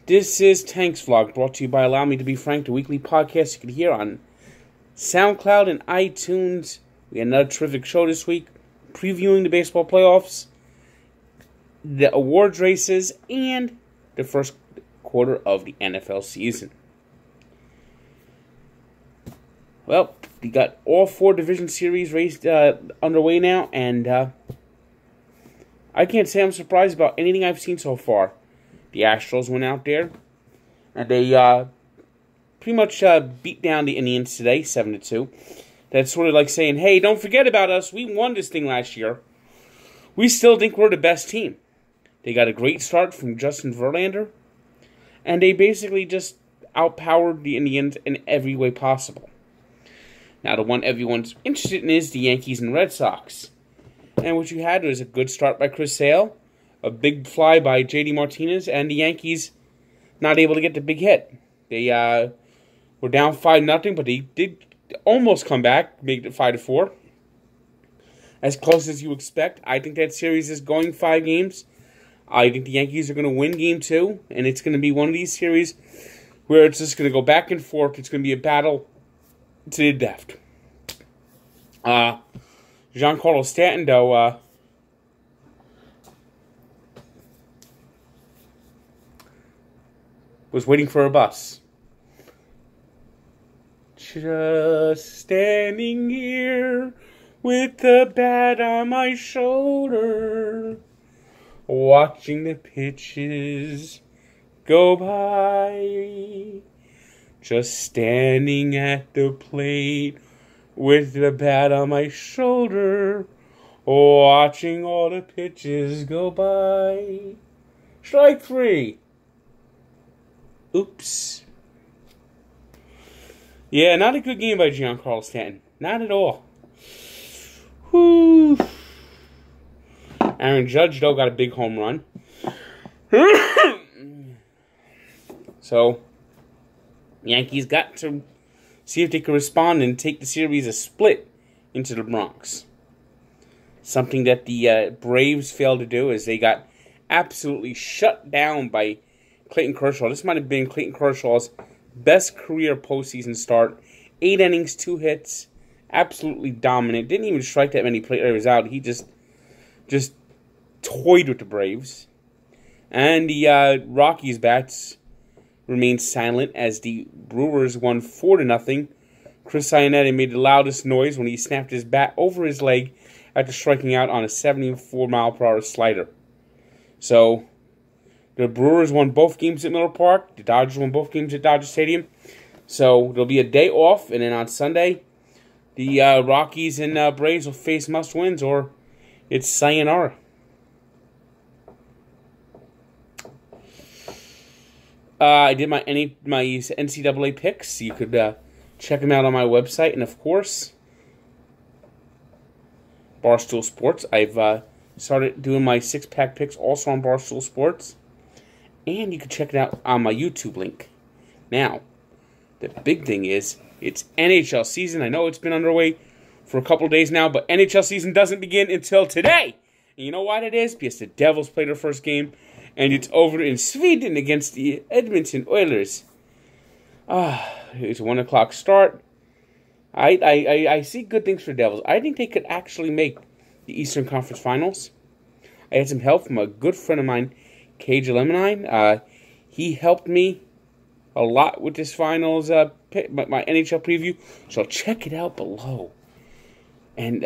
This is Tank's Vlog, brought to you by Allow Me to Be Frank, the weekly podcast you can hear on SoundCloud and iTunes. We had another terrific show this week, previewing the baseball playoffs, the awards races, and the first quarter of the NFL season. Well, we got all 4 division series raced underway now, and I can't say I'm surprised about anything I've seen so far. The Astros went out there, and they pretty much beat down the Indians today, 7-2. That's sort of like saying, hey, don't forget about us. We won this thing last year. We still think we're the best team. They got a great start from Justin Verlander, and they basically just outpowered the Indians in every way possible. Now, the one everyone's interested in is the Yankees and Red Sox. And what you had was a good start by Chris Sale, a big fly by J.D. Martinez, and the Yankees not able to get the big hit. They were down 5-0, but they did almost come back, make it 5-4. As close as you expect. I think that series is going 5 games. I think the Yankees are going to win Game 2, and it's going to be one of these series where it's just going to go back and forth. It's going to be a battle to the death. Giancarlo Stanton, though, was waiting for a bus. Just standing here with the bat on my shoulder, watching the pitches go by. Just standing at the plate with the bat on my shoulder, watching all the pitches go by. Strike 3. Oops. Yeah, not a good game by Giancarlo Stanton. Not at all. Whew. Aaron Judge, though, got a big home run. So, Yankees got to see if they could respond and take the series a split into the Bronx. Something that the Braves failed to do is they got absolutely shut down by Clayton Kershaw. This might have been Clayton Kershaw's best career postseason start. 8 innings, 2 hits, absolutely dominant. Didn't even strike that many players out. He just toyed with the Braves. And the Rockies bats remained silent as the Brewers won 4-0. Chris Iannetti made the loudest noise when he snapped his bat over his leg after striking out on a 74-mile-per-hour slider. So, the Brewers won both games at Miller Park. The Dodgers won both games at Dodger Stadium. So, there'll be a day off, and then on Sunday, the Rockies and Braves will face must-wins, or it's sayonara. I did my NCAA picks. You could check them out on my website. And, of course, Barstool Sports. I've started doing my 6-pack picks also on Barstool Sports. And you can check it out on my YouTube link. Now, the big thing is, it's NHL season. I know it's been underway for a couple of days now, but NHL season doesn't begin until today. And you know why that is? Because the Devils played their first game, and it's over in Sweden against the Edmonton Oilers. It's a 1 o'clock start. I see good things for the Devils. I think they could actually make the Eastern Conference Finals. I had some help from a good friend of mine, Cage Lemonine. He helped me a lot with this finals, my NHL preview. So check it out below. And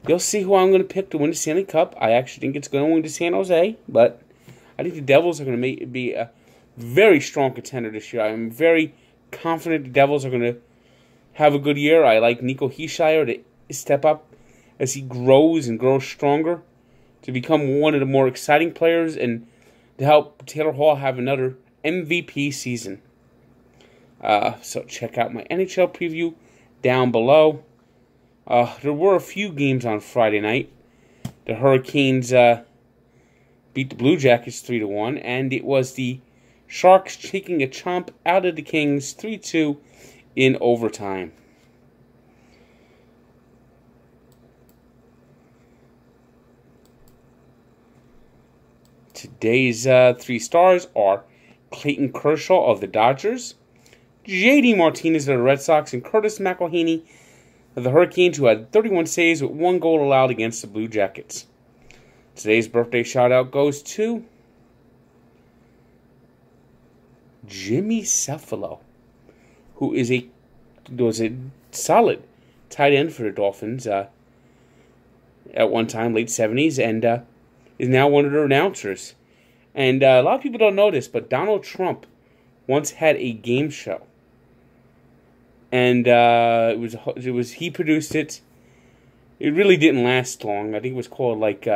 you'll see who I'm going to pick to win the Stanley Cup. I actually think it's going to win to San Jose, but I think the Devils are going to be a very strong contender this year. I'm very confident the Devils are going to have a good year. I like Nico Hischier to step up as he grows and grows stronger to become one of the more exciting players and to help Taylor Hall have another MVP season. So check out my NHL preview down below. There were a few games on Friday night. The Hurricanes beat the Blue Jackets 3-1, and it was the Sharks taking a chomp out of the Kings 3-2 in overtime. Today's 3 stars are Clayton Kershaw of the Dodgers, J.D. Martinez of the Red Sox, and Curtis McElhinney of the Hurricanes, who had 31 saves with 1 goal allowed against the Blue Jackets. Today's birthday shout-out goes to Jimmy Cefalo, who was a solid tight end for the Dolphins at one time, late 70s, and is now one of their announcers. And a lot of people don't know this, but Donald Trump once had a game show, and he produced it. It really didn't last long. I think it was called like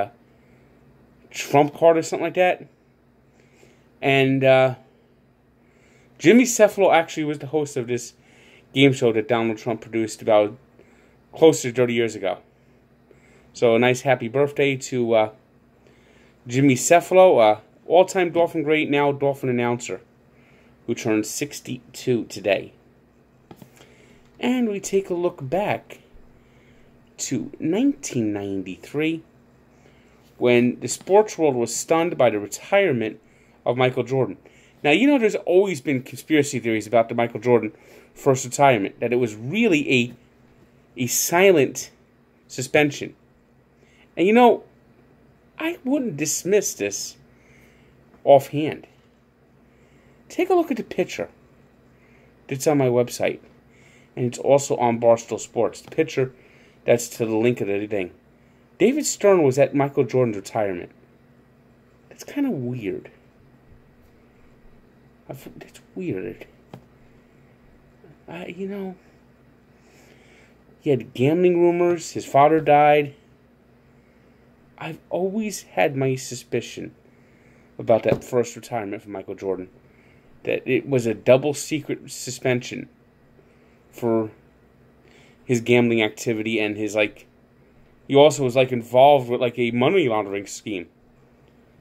Trump Card or something like that. And Jimmy Cefalo actually was the host of this game show that Donald Trump produced about close to 30 years ago. So a nice happy birthday to Jimmy Cefalo, all-time Dolphin great, now Dolphin announcer, who turned 62 today. And we take a look back to 1993, when the sports world was stunned by the retirement of Michael Jordan. Now, you know there's always been conspiracy theories about the Michael Jordan first retirement, that it was really a silent suspension. And you know, I wouldn't dismiss this offhand. Take a look at the picture. It's on my website, and it's also on Barstool Sports. The picture that's to the link of the thing. David Stern was at Michael Jordan's retirement. That's kind of weird. It's weird. You know, he had gambling rumors. His father died. I've always had my suspicion about that first retirement for Michael Jordan, that it was a double secret suspension for his gambling activity and his, like, he also was, like, involved with, like, a money laundering scheme.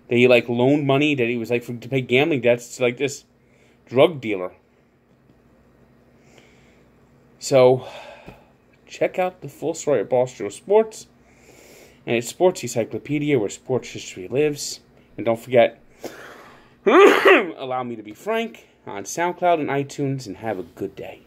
That he, like, loaned money that he was, like, to pay gambling debts to, like, this drug dealer. So, check out the full story at Barstool Sports and its Sports Encyclopedia, where sports history lives. And don't forget, Allow Me to Be Frank on SoundCloud and iTunes, and have a good day.